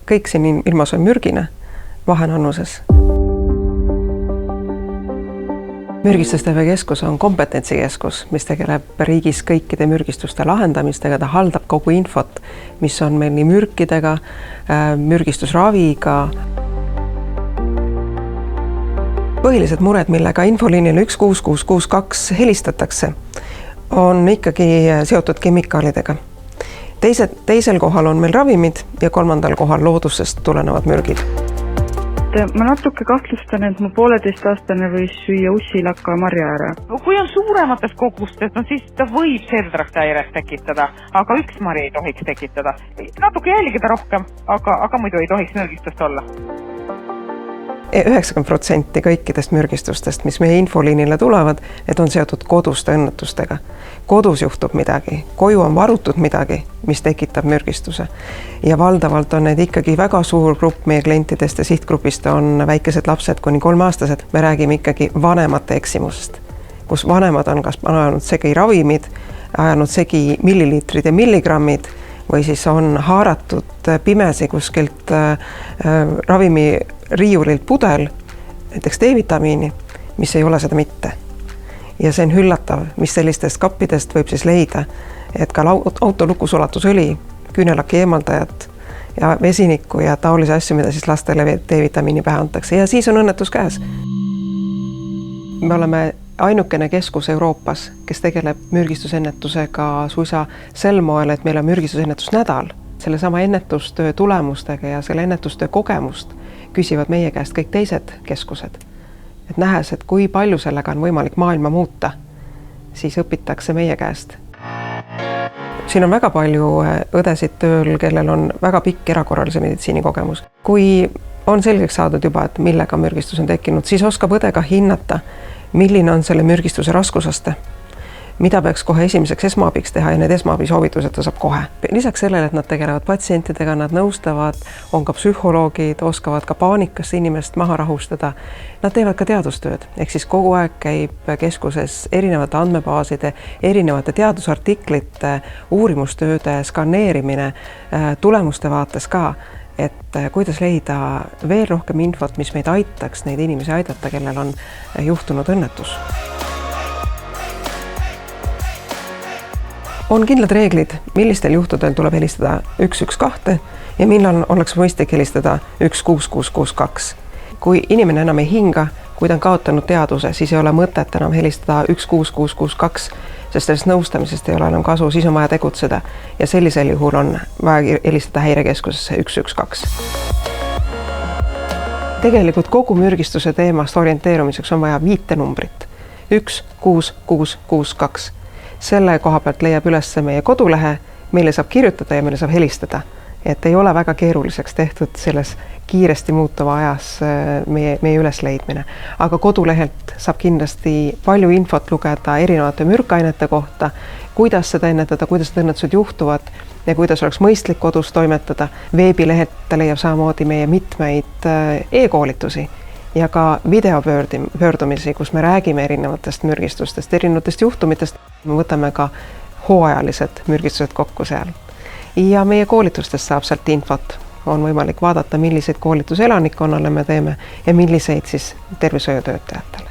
kõik siin ilmas on mürgine, vahe on annuses. Mürgistusteabe keskus on kompetentsikeskus, mis tegeleb riigis kõikide mürgistuste lahendamistega, ta haldab kogu infot, mis on meil nii mürkidega, mürgistusraviga. Põhilised mured, millega infoliinile 16662 helistatakse, on ikkagi seotud kemikaalidega. Teisel kohal on meil ravimid ja kolmandal kohal loodusest tulenevad mürgid. Ma natuke kahtlustan, et mu 1,5-aastane võis süüa ussilaka marja ära. Kui on suuremates kogustes, siis ta võib seldrahtäiret tekitada, aga üks mari ei tohiks tekitada. Natuke jälgida rohkem, aga muidu ei tohiks mürgistust olla. 90% kõikidest mürgistustest, mis meie infoliinile tulevad, need on seotud koduste õnnetustega. Kodus juhtub midagi, koju on varutud midagi, mis tekitab mürgistuse. Ja valdavalt on need ikkagi väga suur grupp meie klientidest ja sihtgrupist on väikesed lapsed kuni 3-aastased. Me räägime ikkagi vanemate eksimusest, kus vanemad on kas ajanud segi ravimid, ajanud segi milliliitrid ja milligrammid või siis on haaratud pimesi kuskilt ravimi riiulilt pudel, näiteks D-vitamiini, mis ei ole seda mitte. Ja see on hüllatav, mis sellistest kappidest võib siis leida, et ka autolukusulatusõli, küünelaki eemaldajat ja vesinikku ja taolisi asju, mida siis lastele D-vitamiini pähe antakse ja siis on õnnetus käes. Me oleme ainukene keskus Euroopas, kes tegeleb mürgistusennetusega suisa sel moel, et meil on mürgistusennetusnädal. Selle sama ennetustöö tulemustega ja selle ennetustöö kogemust küsivad meie käest kõik teised keskused. Et nähes, et kui palju sellega on võimalik maailma muuta, siis õpitakse meie käest. Siin on väga palju õdesid tööl, kellel on väga pikk erakorralise meditsiini kogemus. Kui on selgeks saadud juba, et millega mürgistus on tekkinud, siis oskab õde ka hinnata, milline on selle mürgistuse raskusaste, mida peaks kohe esimeseks esmaabiks teha ja need esmaabi soovitused ta saab kohe. Lisaks sellele, et nad tegelevad patsientidega, nad nõustavad, on ka psühholoogid, oskavad ka paanikasse inimest maha rahustada. Nad teevad ka teadustööd, ehk siis kogu aeg käib keskuses erinevate andmebaaside, erinevate teadusartiklite, uurimustööde skaneerimine, tulemuste vaates ka, et kuidas leida veel rohkem infot, mis meid aitaks neid inimesi aidata, kellel on juhtunud õnnetus. On kindlad reeglid, millistel juhtudel tuleb helistada 112 ja millal oleks mõistlik helistada 16662. Kui inimene enam ei hinga, kui ta on kaotanud teaduse, siis ei ole mõtet enam helistada 16662, sest sellest nõustamisest ei ole enam kasu, siis on vaja tegutseda ja sellisel juhul on vaja helistada häirekeskusesse 112. Tegelikult kogu mürgistuse teemast orienteerumiseks on vaja 5 numbrit. 16662. Selle koha pealt leiab üles meie kodulehe, meile saab kirjutada ja meile saab helistada. Et ei ole väga keeruliseks tehtud selles kiiresti muutuva ajas meie ülesleidmine. Aga kodulehelt saab kindlasti palju infot lugeda erinevate mürkainete kohta, kuidas seda ennetada, kuidas need õnnetused juhtuvad ja kuidas oleks mõistlik kodus toimetada. Veebilehelt leiab samamoodi meie mitmeid e-koolitusi ja ka videopöördumisi, kus me räägime erinevatest mürgistustest, erinevatest juhtumitest. Me võtame ka hooajalised mürgistused kokku seal. Ja meie koolitustest saab sealt infot. On võimalik vaadata, milliseid koolitus elanikkonnale me teeme ja milliseid siis tervishoiutöötajatele.